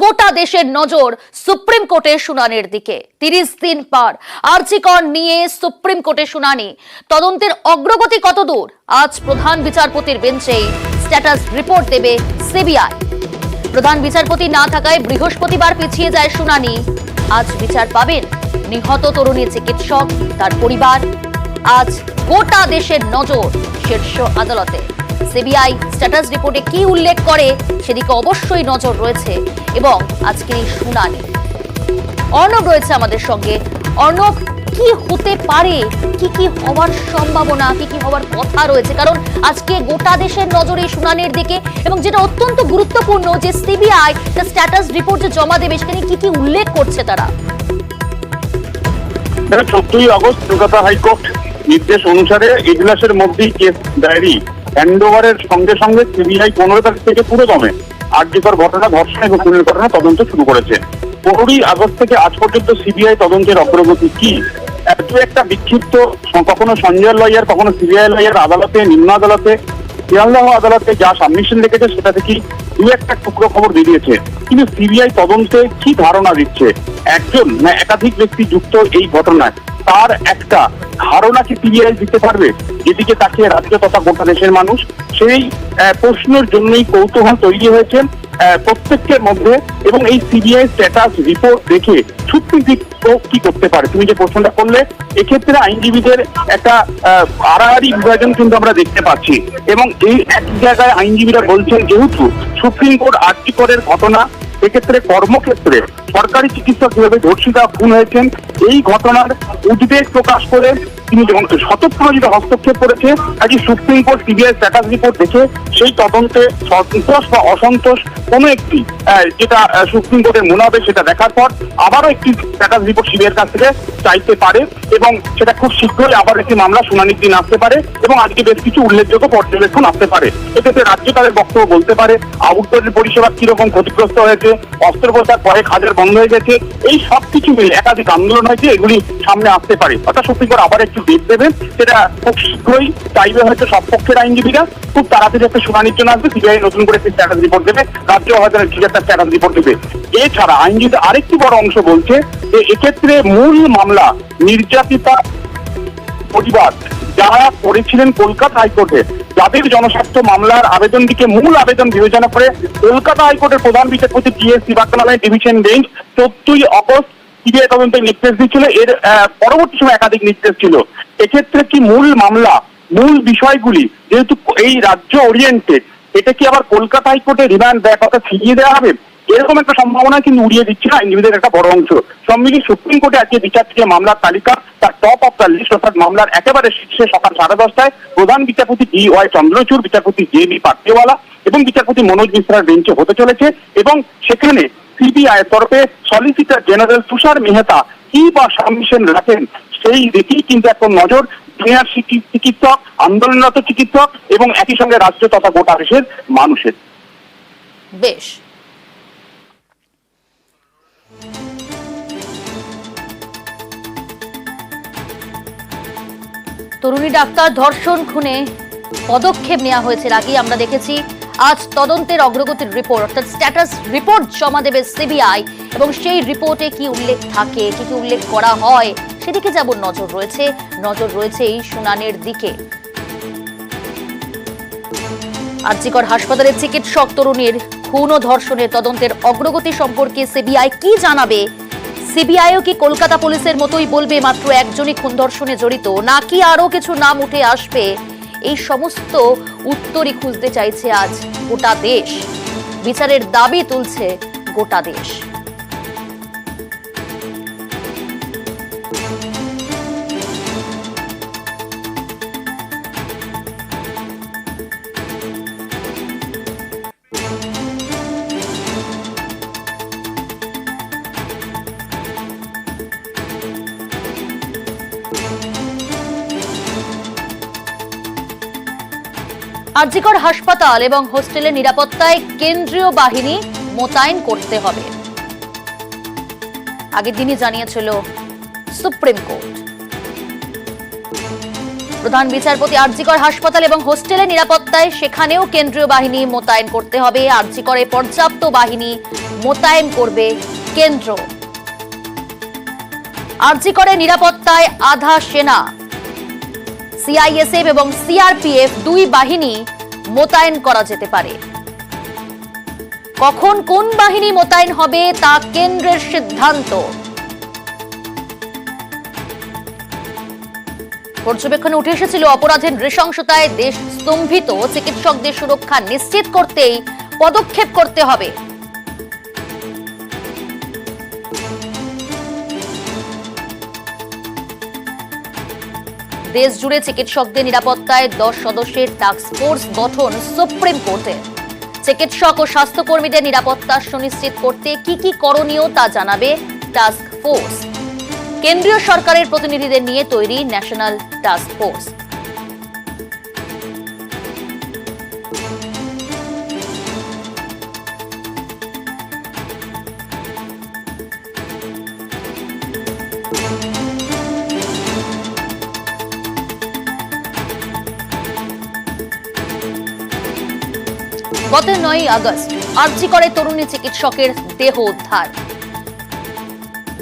গোটা দেশের নজর সুপ্রিম কোর্টের শুনানির দিকে। 30 দিন পর আরজি কর নিয়ে সুপ্রিম কোর্টে শুনানি, তদন্তের অগ্রগতি কতদূর? আজ প্রধান বিচারপতির বেঞ্চেই স্ট্যাটাস রিপোর্ট দেবে সিবিআই। প্রধান বিচারপতি না থাকায় বৃহস্পতিবার পিছিয়ে যায় শুনানি। আজ বিচার পাবেন নিহত তরুণী চিকিৎসক, তার পরিবার। আজ গোটা দেশের নজর শীর্ষ আদালতে। সিবিআই স্ট্যাটাস রিপোর্টে কি উল্লেখ করে সেদিকে অবশ্যই নজর রয়েছে এবং আজকের এই শুনানি। অর্ণব রয়েছে আমাদের সঙ্গে। অর্ণব, কি হতে পারে, কি কি হওয়ার সম্ভাবনা, কি কি হওয়ার কথা রয়েছে? কারণ আজকে গোটা দেশের নজর এই শুনানির দিকে এবং যেটা অত্যন্ত গুরুত্বপূর্ণ যে সিবিআই তার স্ট্যাটাস রিপোর্ট যে জমা দেবে সেখানে কি কি উল্লেখ করছে তারা। 14ই আগস্ট কলকাতা হাইকোর্ট নির্দেশ অনুসারে এজলাসের মধ্যেই কেস ডায়েরি হ্যান্ডওভারের সঙ্গে সঙ্গে সিবিআই 15 তারিখ থেকে পুরোদমে আরজিকর ঘটনা, ধর্ষণ এবং খুনের ঘটনা তদন্ত শুরু করেছে। 15ই আগস্ট থেকে আজ পর্যন্ত সিবিআই তদন্তের অগ্রগতি কি? দু একটা বিক্ষিপ্ত, কখনো সঞ্জয় লয়ার, কখনো সিবিআই লয়ার আদালতে, নিম্ন আদালতে, শিয়ালদহ আদালতে যা সাবমিশন রেখেছে সেটা থেকে দু একটা টুকরো খবর বেরিয়েছে। কিন্তু সিবিআই তদন্তে কি ধারণা দিচ্ছে? একজন না একাধিক ব্যক্তি যুক্ত এই ঘটনায়, তার একটা ধারণা কি সিবিআই দিতে পারবে? যেদিকে তাকিয়ে রাজ্য তথা গোটা দেশের মানুষ, সেই প্রশ্নের জন্যই কৌতূহল তৈরি হয়েছে প্রত্যেকের মধ্যে। এবং এই সিবিআই স্ট্যাটাস রিপোর্ট দেখে সুপ্রিম কোর্ট কি করতে পারে, তুমি যে প্রশ্নটা করলে, এক্ষেত্রে আইনজীবীদের একটা আড়াআড়ি বিভাজন কিন্তু আমরা দেখতে পাচ্ছি। এবং এই এক জায়গায় আইনজীবীরা বলছেন, যেহেতু সুপ্রিম কোর্ট আরজি করের ঘটনা, সেক্ষেত্রে কর্মক্ষেত্রে সরকারি চিকিৎসক যেভাবে ধর্ষিতা খুন হয়েছেন, এই ঘটনার উদ্বেগ প্রকাশ করে তিনি যখন স্বতঃপ্রণোদিত হস্তক্ষেপ করেছে, আজকে supreme court CBI status report দেখে সেই তদন্তে সন্তোষ বা অসন্তোষ কোনো একটি যেটা সুপ্রিম কোর্টের মনে হবে সেটা দেখার পর আবারও একটি স্ট্যাটাস রিপোর্ট সিবিআইয়ের কাছ থেকে চাইতে পারে এবং সেটা খুব শীঘ্রই আবার একটি মামলা শুনানির দিন আসতে পারে এবং আজকে বেশ কিছু উল্লেখযোগ্য পর্যবেক্ষণ আসতে পারে। এক্ষেত্রে রাজ্য তাদের বক্তব্য বলতে পারে, আউটডোরের পরিষেবা কিরকম ক্ষতিগ্রস্ত হয়েছে, অস্ত্রোপচার কয়েক হাজার বন্ধ হয়ে গেছে, এই সব কিছু মিলে একাধিক আন্দোলন হয়েছে, এগুলি সামনে আসতে পারে। অর্থাৎ সুপ্রিম কোর্ট আবার একটু ডেট দেবেন, সেটা খুব শীঘ্রই চাইবে হয়তো সব পক্ষের আইনজীবীরা, খুব তাড়াতাড়ি একটা শুনানির জন্য আসবে, সিবিআই নতুন করে একটি স্ট্যাটাস রিপোর্ট দেবে, রাজ্য হয়তো ঠিক একটা স্ট্যাটাস রিপোর্ট দেবে। এছাড়া আইনজীবীদের আরেকটি বড় অংশ বলছে যে এক্ষেত্রে মূল মামলা নির্যাতিতা পরিবার যারা করেছিলেন কলকাতা হাইকোর্টে, যাদের জনস্বার্থ মামলার আবেদনটিকে মূল আবেদন বিবেচনা করে কলকাতা হাইকোর্টের প্রধান বিচারপতি টি.এস. শ্রীবাস্তবের ডিভিশন বেঞ্চ 14ই আগস্ট সিবিআই তদন্তের নির্দেশ দিয়েছিল। এর পরবর্তী সময় একাধিক নির্দেশ ছিল। এক্ষেত্রে কি মূল মামলা, মূল বিষয়গুলি যেহেতু এই রাজ্য ওরিয়েন্টেড, এটা কি আবার কলকাতা হাইকোর্টে রিমান্ড ব্যাক অর্থাৎ ফিরিয়ে দেওয়া হবে? এরকম একটা সম্ভাবনা কিন্তু উড়িয়ে দিচ্ছে না আইনজীবীদের একটা বড় অংশ। সব মিলিয়ে সুপ্রিম কোর্টে আজকে বিচারপতি মামলার তালিকা, তার টপ অফ দ্য লিস্ট অর্থাৎ মামলার একেবারে শীর্ষে সকাল 10:30টায় প্রধান বিচারপতি ডি.ওয়াই চন্দ্রচূড়, বিচারপতি জে.বি. পাট্টেওয়ালা এবং বিচারপতি মনোজ মিশ্রার বেঞ্চে হতে চলেছে। এবং সেখানে সিবিআই এর তরফে সলিসিটর জেনারেল তুষার মেহতা কি বা সাবমিশন রাখেন সেই দিকেই কিন্তু এখন নজর সিনিয়র চিকিৎসক, আন্দোলনরত চিকিৎসক এবং একই সঙ্গে রাজ্য তথা গোটা দেশের মানুষের। বেশ, তরুণী ডাক্তার ধর্ষণ খুনে পদক্ষেপ নেওয়া হয়েছে আগেই আমরা দেখেছি। আজ তদন্তের অগ্রগতির রিপোর্ট অর্থাৎ স্ট্যাটাস রিপোর্ট জমা দেবে সিবিআই এবং সেই রিপোর্টে কি উল্লেখ থাকে, কি কি উল্লেখ করা হয় সেদিকে যেমন নজর রয়েছে এই শুনানির দিকে। আরজিকর হাসপাতালের চিকিৎসক তরুণীর খুন ও ধর্ষণের তদন্তের অগ্রগতি সম্পর্কে সিবিআই কি জানাবে? সিবিআইও কি কলকাতা পুলিশের মতোই বলবে মাত্র একজনই খুন ধর্ষণে জড়িত, নাকি আরো কিছু নাম উঠে আসবে? এই সমস্ত উত্তরই খুঁজতে চাইছে আজ গোটা দেশ। বিচারের দাবি তুলছে গোটা দেশ। আরজিকর হাসপাতাল এবং হোস্টেলের নিরাপত্তায় কেন্দ্রীয় বাহিনী মোতায়েন করতে হবে, আগের দিনই জানিয়েছিল সুপ্রিম কোর্ট। প্রধান বিচারপতি আরজিকর হাসপাতাল এবং হোস্টেলের নিরাপত্তা নিরাপত্তায় সেখানেও কেন্দ্রীয় বাহিনী মোতায়েন করতে হবে। আরজি করে পর্যাপ্ত বাহিনী মোতায়েন করবে কেন্দ্র। আরজি করে নিরাপত্তায় আধা সেনা, সিআইএসএফ এবং সিআরপিএফ দুই বাহিনী মোতায়েন করা যেতে পারে। কখন কোন বাহিনী মোতায়েন হবে তা কেন্দ্রের সিদ্ধান্ত। পর্যবেক্ষণে উঠে এসেছিল অপরাধের নৃশংসতায় দেশ স্তম্ভিত, চিকিৎসকদের সুরক্ষা নিশ্চিত করতেই পদক্ষেপ করতে হবে। দেশ জুড়ে চিকিৎসকদের নিরাপত্তায় 10 সদস্যের টাস্ক ফোর্স গঠন সুপ্রিম কোর্টে। চিকিৎসক ও স্বাস্থ্যকর্মীদের নিরাপত্তা সুনিশ্চিত করতে কি কি করণীয় তা জানাবে টাস্ক ফোর্স। কেন্দ্রীয় সরকারের প্রতিনিধিদের নিয়ে তৈরি ন্যাশনাল টাস্ক ফোর্স। গত 9 আগস্ট আরজি করে তরুণী চিকিৎসকের দেহ উদ্ধার।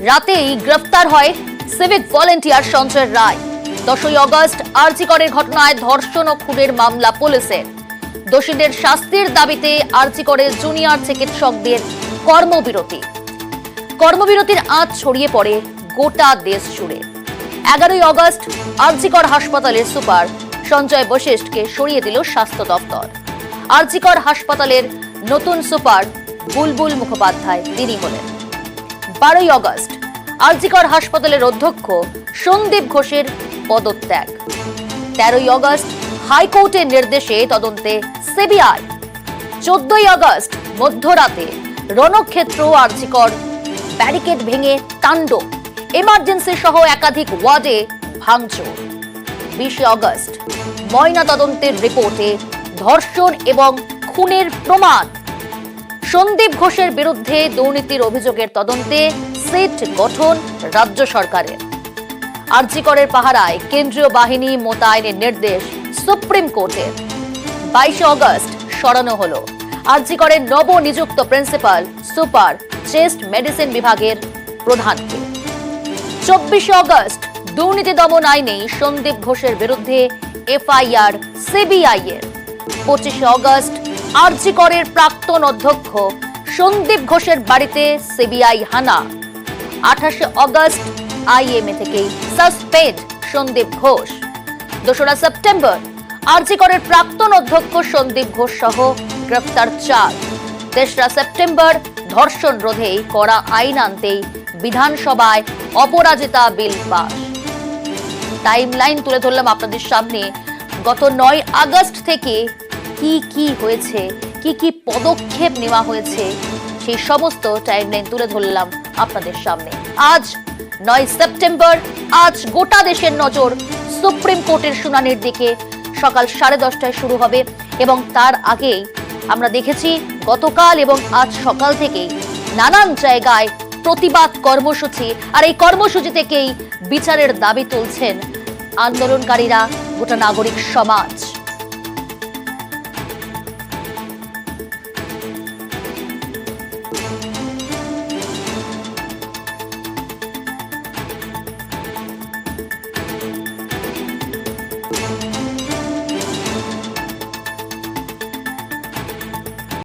রাতেই গ্রেফতার হয় civic volunteer Sanjay Roy. 10 August আরজি করের ঘটনায় ধর্ষণ ও খুনের মামলা পুলিশের। দোষীদের শাস্তির দাবিতে আরজি করে জুনিয়র চিকিৎসকদের কর্মবিরতির আঁচ ছড়িয়ে পড়ে গোটা দেশ জুড়ে। 11 আগস্ট আরজি কর হাসপাতালের সুপার সঞ্জয় বশিষ্ঠকে সরিয়ে দিল স্বাস্থ্য দপ্তর। আরজি কর হাসপাতালের নতুন সুপার বুলবুল মুখোপাধ্যায় তিনি হলেন। 12 আগস্ট আরজি কর হাসপাতালের অধ্যক্ষ সন্দীপ ঘোষের পদত্যাগ। 13 আগস্ট হাইকোর্টের নির্দেশে তদন্তে সিবিআই। 14 আগস্ট মধ্যরাতে রণক্ষেত্র আরজি কর ব্যারিকেড ভেঙে তাণ্ডব, এমার্জেন্সি সহ একাধিক ওয়ার্ডে ভাঙচুর। 20 আগস্ট ময়না তদন্তের রিপোর্টে ধর্ষণ এবং খুনের প্রমাণ। সন্দীপ ঘোষের বিরুদ্ধে দুর্নীতির অভিযোগের তদন্তে সেট গঠন রাজ্য সরকারের। আরজি করের পাহারায় কেন্দ্রীয় বাহিনী মোতায়েনের নির্দেশ সুপ্রিম কোর্টের। 22 আগস্ট সরানো হলো আরজি করের নবনিযুক্ত প্রিন্সিপাল সুপার চেস্ট মেডিসিন বিভাগের প্রধানকে। 24 আগস্ট দুর্নীতি দমন আইনে সন্দীপ ঘোষের বিরুদ্ধে এফআইআর সিবিআই এর। 25 আগস্ট আরজি করের প্রাক্তন অধ্যক্ষ সন্দীপ ঘোষের বাড়িতে সিবিআই হানা। 28 আগস্ট আইএমএ থেকে সাসপেন্ড সন্দীপ ঘোষ। 2রা সেপ্টেম্বর আরজি করের প্রাক্তন অধ্যক্ষ সন্দীপ ঘোষ সহ গ্রেফতার 4। 3রা সেপ্টেম্বর ধর্ষণ রোধে কড়া আইন আনতেই বিধানসভায় অপরাজিতা বিল পাস। টাইমলাইন তুলে ধরলাম আপনাদের সামনে। গত 9 আগস্ট থেকে কি হয়েছে, কি পদক্ষেপ নেওয়া হয়েছে সেই সমস্ত টাইমলাইন তুলে ধরলাম আপনাদের সামনে। আজ 9 সেপ্টেম্বর, আজ গোটা দেশের নজর সুপ্রিম কোর্টের শুনানির দিকে। সকাল 10:30টায় শুরু হবে এবং তার আগেই আমরা দেখেছি গতকাল এবং আজ সকাল থেকেই নানান জায়গায় প্রতিবাদ কর্মসূচি, আর এই কর্মসূচি থেকেই বিচারের দাবি তুলছেন আন্দোলনকারীরা, গোটা নাগরিক সমাজ।